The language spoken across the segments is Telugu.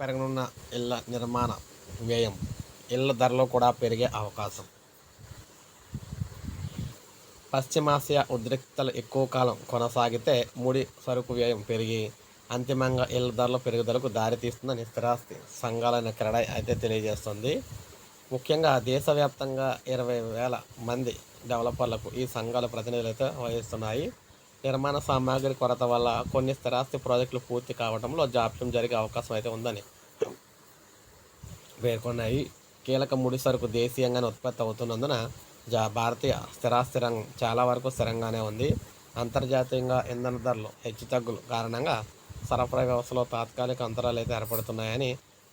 పెరగనున్న ఇళ్ల నిర్మాణ వ్యయం, ఇళ్ల ధరలు కూడా పెరిగే అవకాశం. పశ్చిమాసియా ఉద్రిక్తతలు ఎక్కువ కాలం కొనసాగితే ముడి సరుకు వ్యయం పెరిగి అంతిమంగా ఇళ్ల ధరల పెరుగుదలకు దారితీస్తుందని స్థిరాస్తి సంఘాలైన క్రెడాయ్ అయితే తెలియజేస్తుంది. ముఖ్యంగా దేశవ్యాప్తంగా 20,000 మంది డెవలపర్లకు ఈ సంఘాల ప్రతినిధులు అయితే వహిస్తున్నాయి. నిర్మాణ సామాగ్రి కొరత వల్ల కొన్ని స్థిరాస్తి ప్రాజెక్టులు పూర్తి కావడంలో జాప్యం జరిగే అవకాశం అయితే ఉందని పేర్కొన్నాయి. కీలక ముడి సరుకు దేశీయంగానే ఉత్పత్తి అవుతున్నందున భారతీయ స్థిరాస్తి రంగం చాలా వరకు స్థిరంగానే ఉంది. అంతర్జాతీయంగా ఇంధన ధరలు హెచ్చుతగ్గుల కారణంగా సరఫరా వ్యవస్థలో తాత్కాలిక అంతరాలు అయితే ఏర్పడుతున్నాయని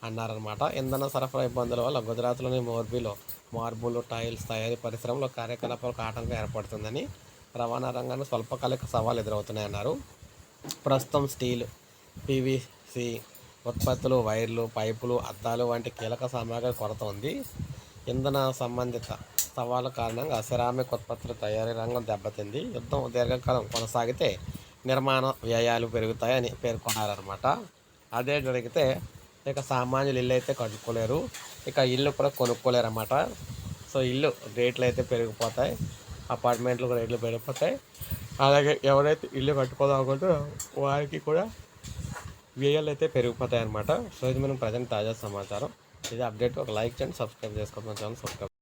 అన్నారన్నమాట. ఇంధన సరఫరా ఇబ్బందుల వల్ల గుజరాత్లోని మోర్బీలో మార్బుల్ టైల్స్ తయారీ పరిశ్రమలో కార్యకలాపాలకు ఆటంకం ఏర్పడుతుందని, రవాణా రంగానికి స్వల్పకాలిక సవాలు ఎదురవుతున్నాయన్నారు. ప్రస్తుతం స్టీల్, పీవీసీ ఉత్పత్తులు, వైర్లు, పైపులు, అద్దాలు వంటి కీలక సామాగ్రి కొరత ఉంది. ఇంధన సంబంధిత సవాళ్ళ కారణంగా సిరామిక్ ఉత్పత్తుల తయారీ రంగం దెబ్బతింది. యుద్ధం దీర్ఘకాలం కొనసాగితే నిర్మాణ వ్యయాలు పెరుగుతాయని పేర్కొన్నారన్నమాట. అదే జరిగితే ఇక సామాన్యులు ఇల్లు అయితే కట్టుకోలేరు, ఇక ఇల్లు కూడా కొనుక్కోలేరు అన్నమాట. సో ఇల్లు రేట్లు అయితే పెరిగిపోతాయి, అపార్ట్మెంట్లు రేట్లు పెరిగిపోతాయి. అలాగే ఎవరైతే ఇల్లు కట్టుకోదాకుంటారో వారికి కూడా వ్యయాలు అయితే పెరిగిపోతాయి అన్నమాట. సో ఇది మనం ప్రజెంట్ తాజా సమాచారం. ఇది అప్డేట్. ఒక లైక్ చేయండి, సబ్స్క్రైబ్ చేసుకోండి, మన ఛానల్ సబ్స్క్రైబ్.